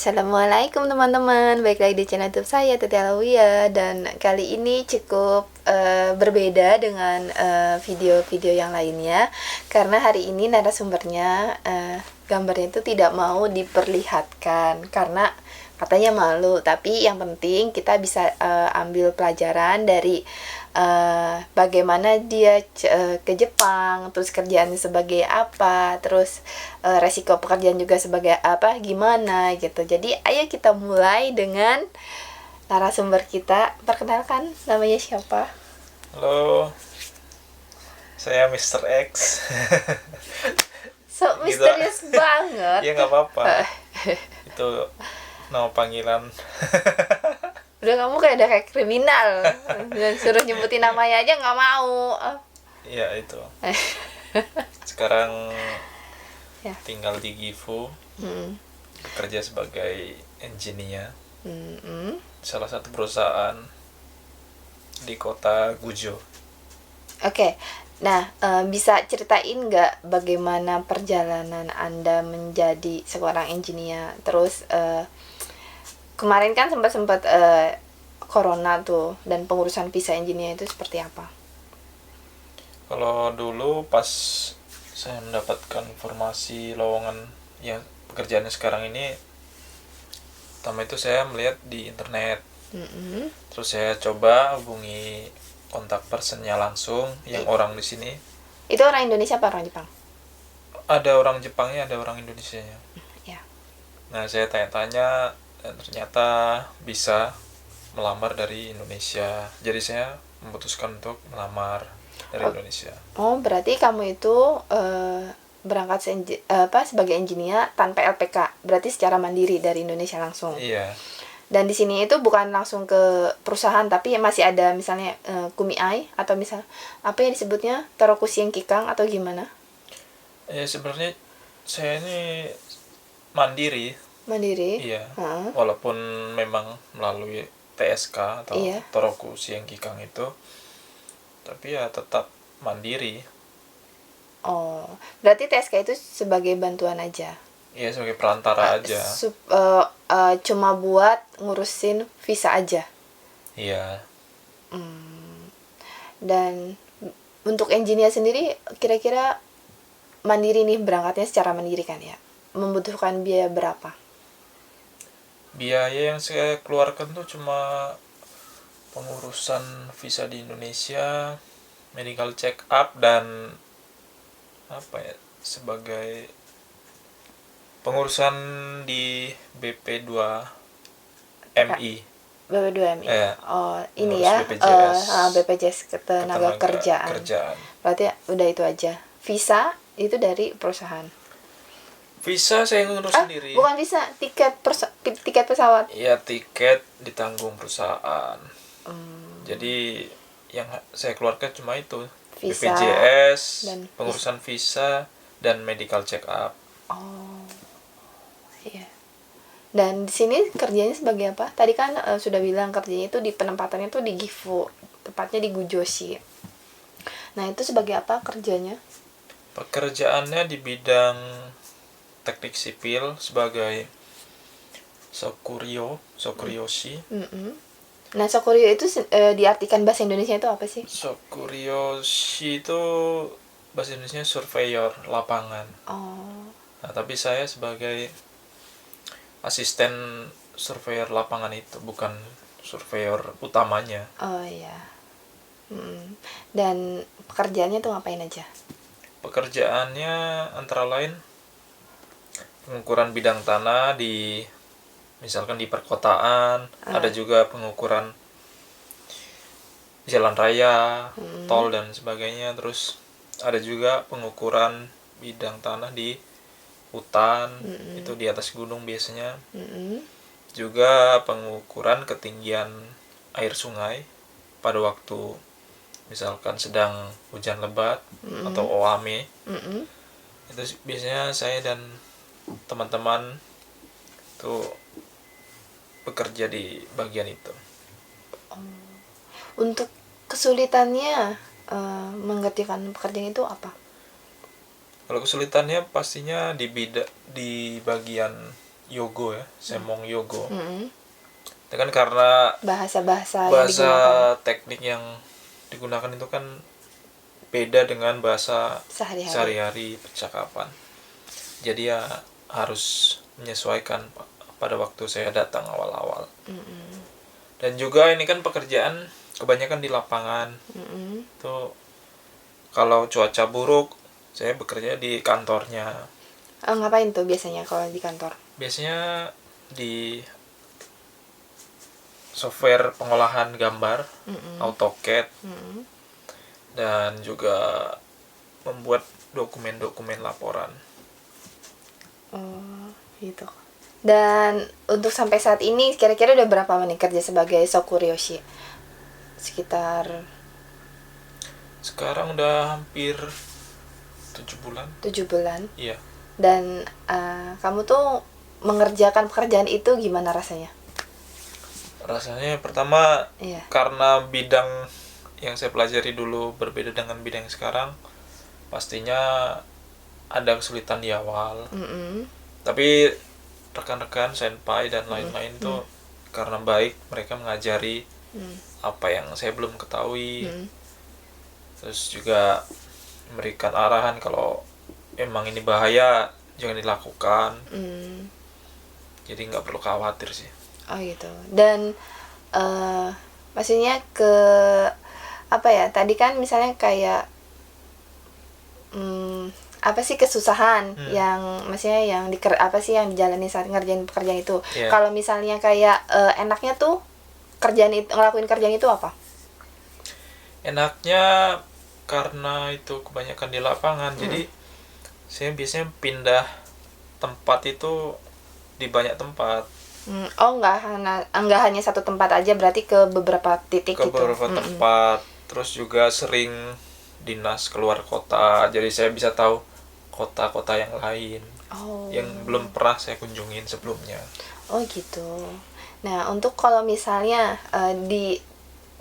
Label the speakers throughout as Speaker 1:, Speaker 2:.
Speaker 1: Assalamualaikum teman-teman, balik lagi di channel YouTube saya Titi Alawiyah. Dan kali ini cukup berbeda dengan video-video yang lainnya, karena hari ini narasumbernya gambarnya itu tidak mau diperlihatkan karena katanya malu. Tapi yang penting kita bisa ambil pelajaran dari bagaimana dia ke Jepang, terus kerjaannya sebagai apa, terus resiko pekerjaan juga sebagai apa, gimana gitu. Jadi ayo kita mulai dengan narasumber kita. Perkenalkan, namanya siapa?
Speaker 2: Halo, saya Mr. X.
Speaker 1: So
Speaker 2: Gitu.
Speaker 1: misterius banget.
Speaker 2: Ya nggak apa-apa. Itu nama panggilan.
Speaker 1: Udah, kamu kayak kriminal. Dan suruh nyebutin namanya aja nggak mau.
Speaker 2: Ya itu. Sekarang
Speaker 1: Ya.
Speaker 2: tinggal di Gifu, kerja sebagai engineer salah satu perusahaan di kota Gujo.
Speaker 1: Oke, nah bisa ceritain nggak bagaimana perjalanan Anda menjadi seorang engineer? Terus kemarin kan sempat corona tuh, dan pengurusan visa engineer itu seperti apa?
Speaker 2: Kalau dulu pas saya mendapatkan informasi lowongan yang pekerjaannya sekarang ini, pertama itu saya melihat di internet. Terus saya coba hubungi kontak personnya langsung yang orang di sini.
Speaker 1: Itu orang Indonesia apa orang Jepang?
Speaker 2: Ada orang Jepangnya, ada orang Indonesianya.
Speaker 1: Ya.
Speaker 2: Nah, saya tanya-tanya dan ternyata bisa melamar dari Indonesia. Jadi saya memutuskan untuk melamar dari Indonesia.
Speaker 1: Oh, berarti kamu itu berangkat sebagai engineer tanpa LPK. Berarti secara mandiri dari Indonesia langsung.
Speaker 2: Iya.
Speaker 1: Dan di sini itu bukan langsung ke perusahaan, tapi masih ada misalnya kumiai atau misal apa yang disebutnya Torokushi Kikang atau gimana?
Speaker 2: Ya sebenarnya saya ini mandiri.
Speaker 1: Mandiri.
Speaker 2: Iya. Walaupun memang melalui TSK atau
Speaker 1: Iya.
Speaker 2: Torokushi Kikang itu, tapi ya tetap mandiri.
Speaker 1: Oh, berarti TSK itu sebagai bantuan aja.
Speaker 2: Iya, sebagai perantara aja.
Speaker 1: Cuma buat ngurusin visa aja.
Speaker 2: Iya.
Speaker 1: Dan untuk engineer sendiri kira-kira mandiri nih, berangkatnya secara mandiri kan ya, membutuhkan biaya berapa?
Speaker 2: Biaya yang saya keluarkan tuh cuma pengurusan visa di Indonesia, medical check up, dan apa ya, sebagai pengurusan di BP2MI.
Speaker 1: BP2MI. Oh, ini
Speaker 2: Ngurus
Speaker 1: ya.
Speaker 2: BPJS.
Speaker 1: BPJS Ketenaga Kerjaan. Berarti udah itu aja. Visa itu dari perusahaan.
Speaker 2: Visa saya ngurus sendiri.
Speaker 1: Bukan visa, tiket pesawat.
Speaker 2: Iya, tiket ditanggung perusahaan. Jadi yang saya keluarkan cuma itu,
Speaker 1: Visa
Speaker 2: BPJS,
Speaker 1: dan
Speaker 2: pengurusan visa, dan medical check up.
Speaker 1: Oh, iya. Dan di sini kerjanya sebagai apa? Tadi kan sudah bilang kerjanya itu di penempatannya tuh di Gifu, tepatnya di Gujoshi. Nah, itu sebagai apa kerjanya?
Speaker 2: Pekerjaannya di bidang teknik sipil sebagai sokuryoshi.
Speaker 1: Nah, sokuryo itu diartikan bahasa Indonesia itu apa sih?
Speaker 2: Sokuryoshi itu bahasa Indonesia surveyor lapangan.
Speaker 1: Oh,
Speaker 2: Nah, tapi saya sebagai asisten surveyor lapangan itu, bukan surveyor utamanya.
Speaker 1: oh iya. Dan pekerjaannya tuh ngapain aja?
Speaker 2: Pekerjaannya antara lain pengukuran bidang tanah di, misalkan di perkotaan, ada juga pengukuran jalan raya, tol dan sebagainya. Terus ada juga pengukuran bidang tanah di hutan, itu di atas gunung biasanya. Juga pengukuran ketinggian air sungai pada waktu misalkan sedang hujan lebat atau OAME. Itu biasanya saya dan teman-teman tuh bekerja di bagian itu.
Speaker 1: Untuk kesulitannya mengerjakan pekerjaan itu apa?
Speaker 2: Kalau kesulitannya pastinya di bagian Yogo ya, Semong Yogo.
Speaker 1: Mm-mm.
Speaker 2: Itu kan karena
Speaker 1: Bahasa-bahasa yang
Speaker 2: bahasa
Speaker 1: digunakan
Speaker 2: teknik yang digunakan itu kan beda dengan bahasa
Speaker 1: sehari-hari.
Speaker 2: sehari-hari percakapan. Jadi ya harus menyesuaikan pada waktu saya datang awal-awal.
Speaker 1: Mm-mm.
Speaker 2: Dan juga ini kan pekerjaan kebanyakan di lapangan.
Speaker 1: Mm-mm.
Speaker 2: Tuh kalau cuaca buruk, saya bekerja di kantornya.
Speaker 1: Ngapain tuh biasanya kalau di kantor?
Speaker 2: Biasanya di software pengolahan gambar,
Speaker 1: Mm-mm.
Speaker 2: AutoCAD,
Speaker 1: Mm-mm.
Speaker 2: dan juga membuat dokumen-dokumen laporan.
Speaker 1: Oh, gitu. Dan untuk sampai saat ini kira-kira udah berapa menit kerja sebagai Sokuryoshi? Sekitar
Speaker 2: Sekarang udah hampir 7 bulan.
Speaker 1: 7 bulan.
Speaker 2: Iya.
Speaker 1: Dan kamu tuh mengerjakan pekerjaan itu gimana rasanya?
Speaker 2: Rasanya pertama
Speaker 1: Iya.
Speaker 2: karena bidang yang saya pelajari dulu berbeda dengan bidang yang sekarang, pastinya ada kesulitan di awal.
Speaker 1: Mm-mm.
Speaker 2: Tapi rekan-rekan, senpai dan lain-lain tuh karena baik, mereka mengajari apa yang saya belum ketahui. Terus juga memberikan arahan kalau emang ini bahaya, jangan dilakukan. Jadi nggak perlu khawatir sih.
Speaker 1: Oh gitu. Dan maksudnya ke apa ya? Tadi kan misalnya kayak apa sih kesusahan yang maksudnya yang apa sih yang dijalani saat ngerjain pekerjaan itu?
Speaker 2: Yeah.
Speaker 1: Kalau misalnya kayak enaknya tuh ngelakuin kerjaan itu apa?
Speaker 2: Enaknya karena itu kebanyakan di lapangan, jadi saya biasanya pindah tempat itu di banyak tempat.
Speaker 1: Oh nggak hanya satu tempat aja, berarti ke beberapa titik
Speaker 2: ke
Speaker 1: gitu.
Speaker 2: beberapa tempat. Terus juga sering dinas keluar kota, jadi saya bisa tahu kota-kota yang lain yang belum pernah saya kunjungin sebelumnya.
Speaker 1: Oh gitu. Nah untuk kalau misalnya di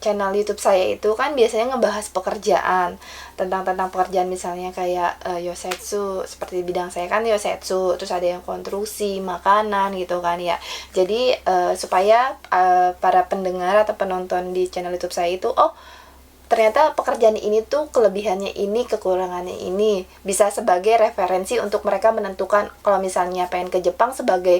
Speaker 1: channel YouTube saya itu kan biasanya ngebahas pekerjaan tentang pekerjaan, misalnya kayak yosetsu, seperti bidang saya kan yosetsu, terus ada yang konstruksi makanan gitu kan ya. Jadi supaya para pendengar atau penonton di channel YouTube saya itu ternyata pekerjaan ini tuh kelebihannya ini, kekurangannya ini, bisa sebagai referensi untuk mereka menentukan kalau misalnya pengen ke Jepang sebagai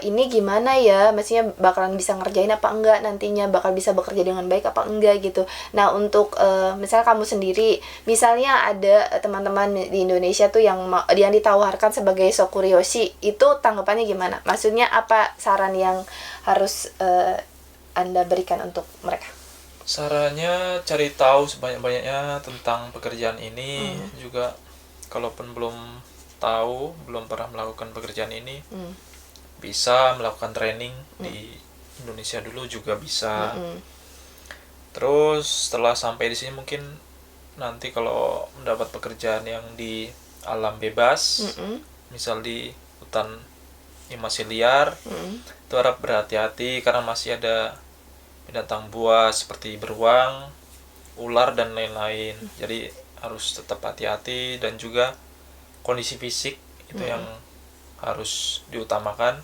Speaker 1: ini gimana ya, maksudnya bakalan bisa ngerjain apa enggak, nantinya bakal bisa bekerja dengan baik apa enggak gitu. Nah untuk misalnya kamu sendiri, misalnya ada teman-teman di Indonesia tuh yang ditawarkan sebagai Sokuryoshi, itu tanggapannya gimana? Maksudnya apa saran yang harus Anda berikan untuk mereka?
Speaker 2: Sarannya cari tahu sebanyak-banyaknya tentang pekerjaan ini. Juga kalaupun belum tahu, belum pernah melakukan pekerjaan ini, bisa melakukan training di Indonesia dulu juga bisa. Terus setelah sampai di sini mungkin nanti kalau mendapat pekerjaan yang di alam bebas, misal di hutan yang masih liar, itu harap berhati-hati karena masih ada binatang buas seperti beruang, ular dan lain-lain. Jadi harus tetap hati-hati, dan juga kondisi fisik itu yang harus diutamakan.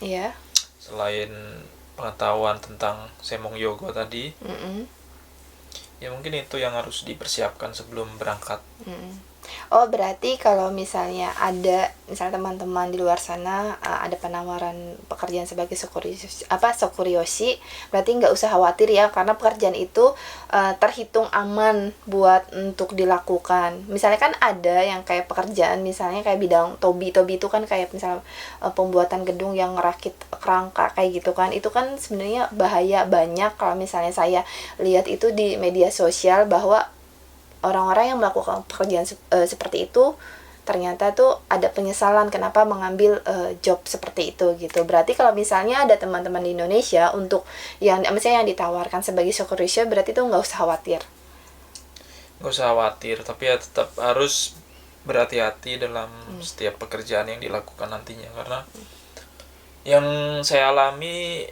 Speaker 1: Iya.
Speaker 2: Selain pengetahuan tentang Semong Yogo tadi, ya mungkin itu yang harus dipersiapkan sebelum berangkat.
Speaker 1: Oh berarti kalau misalnya ada teman-teman di luar sana ada penawaran pekerjaan sebagai Sokuryoshi, berarti nggak usah khawatir ya, karena pekerjaan itu terhitung aman buat untuk dilakukan. Misalnya kan ada yang kayak pekerjaan misalnya kayak bidang tobi itu kan kayak misalnya pembuatan gedung yang ngerakit kerangka kayak gitu kan, itu kan sebenarnya bahaya banyak. Kalau misalnya saya lihat itu di media sosial bahwa orang-orang yang melakukan pekerjaan seperti itu ternyata tuh ada penyesalan kenapa mengambil job seperti itu gitu. Berarti kalau misalnya ada teman-teman di Indonesia untuk misalnya yang ditawarkan sebagai Sokuryoshi, berarti tuh nggak usah khawatir.
Speaker 2: Nggak usah khawatir, tapi ya tetap harus berhati-hati dalam setiap pekerjaan yang dilakukan nantinya, karena yang saya alami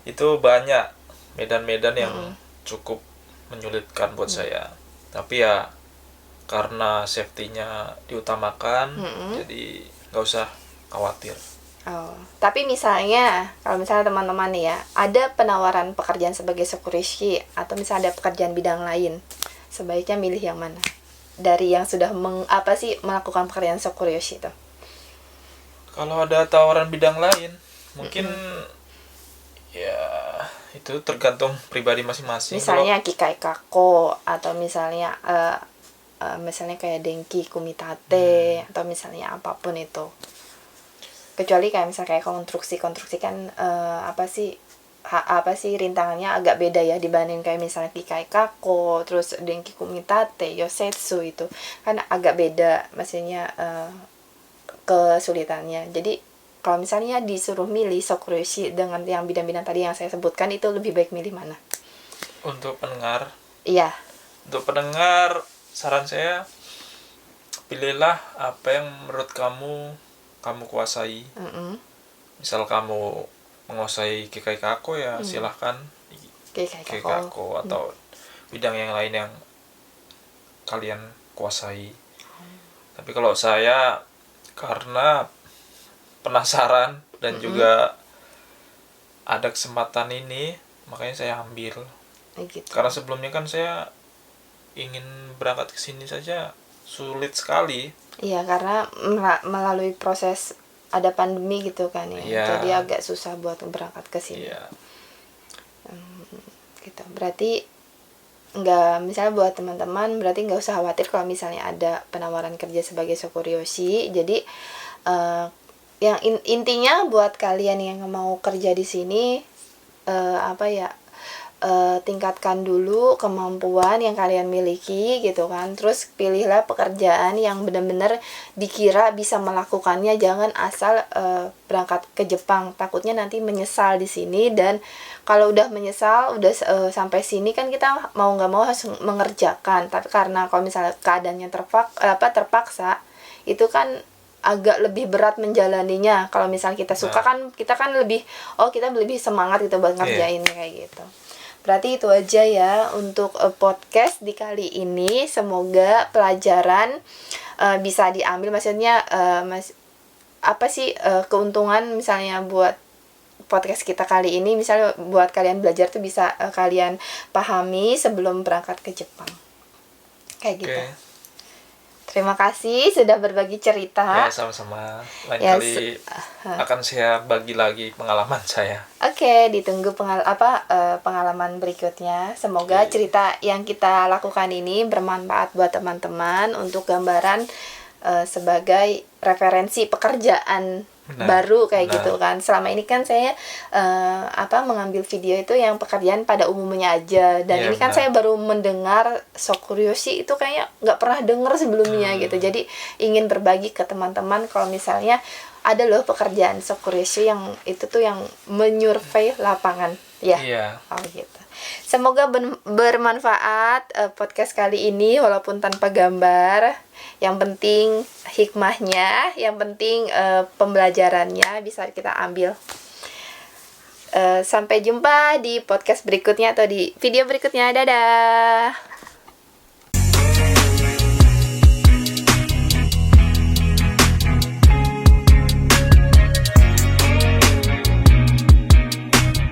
Speaker 2: itu banyak medan-medan yang cukup menyulitkan buat saya. Tapi ya karena safety-nya diutamakan, jadi nggak usah khawatir.
Speaker 1: Oh, tapi misalnya kalau misalnya teman-teman nih ya, ada penawaran pekerjaan sebagai security atau misalnya ada pekerjaan bidang lain, sebaiknya milih yang mana? Dari yang sudah melakukan pekerjaan security itu.
Speaker 2: Kalau ada tawaran bidang lain, mungkin ya itu tergantung pribadi masing-masing.
Speaker 1: Misalnya Kikai Kako atau misalnya misalnya kayak Denki Kumitate atau misalnya apapun itu. Kecuali kayak misalnya kayak konstruksi kan apa sih rintangannya agak beda ya dibanding kayak misalnya Kikai Kako, terus Denki Kumitate, Yosetsu itu kan agak beda maksudnya kesulitannya. Jadi kalau misalnya disuruh milih Sokuroshi dengan yang bidang-bidang tadi yang saya sebutkan, itu lebih baik milih mana?
Speaker 2: Untuk pendengar,
Speaker 1: Iya.
Speaker 2: Untuk pendengar, saran saya pilihlah apa yang menurut kamu kuasai. Misal kamu menguasai Kikai Kako ya silahkan Kikai Kako atau bidang yang lain yang kalian kuasai. Tapi kalau saya karena penasaran dan juga ada kesempatan ini, makanya saya ambil.
Speaker 1: Gitu.
Speaker 2: Karena sebelumnya kan saya ingin berangkat ke sini saja sulit sekali.
Speaker 1: Iya, karena melalui proses ada pandemi gitu kan ya.
Speaker 2: Iya.
Speaker 1: Jadi agak susah buat berangkat ke sini.
Speaker 2: Iya.
Speaker 1: Gitu. Berarti misalnya buat teman-teman berarti nggak usah khawatir kalau misalnya ada penawaran kerja sebagai Sokuryoshi. Jadi yang intinya buat kalian yang mau kerja di sini tingkatkan dulu kemampuan yang kalian miliki gitu kan. Terus pilihlah pekerjaan yang benar-benar dikira bisa melakukannya, jangan asal berangkat ke Jepang, takutnya nanti menyesal di sini. Dan kalau udah menyesal udah sampai sini kan kita mau nggak mau harus mengerjakan, tapi karena kalau misalnya keadaannya terpaksa itu kan agak lebih berat menjalaninya. Kalau misalnya kita suka kan kita lebih kita lebih semangat gitu buat ngerjain kayak gitu. Berarti itu aja ya untuk podcast di kali ini. Semoga pelajaran bisa diambil, maksudnya keuntungan misalnya buat podcast kita kali ini, misalnya buat kalian belajar tuh bisa kalian pahami sebelum berangkat ke Jepang. Kayak gitu. Terima kasih sudah berbagi cerita.
Speaker 2: Ya, sama-sama. Lain kali akan saya bagi lagi pengalaman saya.
Speaker 1: Oke, ditunggu pengalaman berikutnya. Semoga cerita yang kita lakukan ini bermanfaat buat teman-teman untuk gambaran sebagai referensi pekerjaan baru kayak gitu kan. Selama ini kan saya mengambil video itu yang pekerjaan pada umumnya aja, dan ini kan saya baru mendengar Sokuryoshi itu kayak nggak pernah dengar sebelumnya gitu. Jadi ingin berbagi ke teman-teman kalau misalnya ada loh pekerjaan Sokuryoshi yang itu tuh yang menyurvei lapangan ya. Gitu. Semoga bermanfaat podcast kali ini walaupun tanpa gambar. Yang penting hikmahnya, yang penting pembelajarannya bisa kita ambil. Sampai jumpa di podcast berikutnya atau di video berikutnya. Dadah.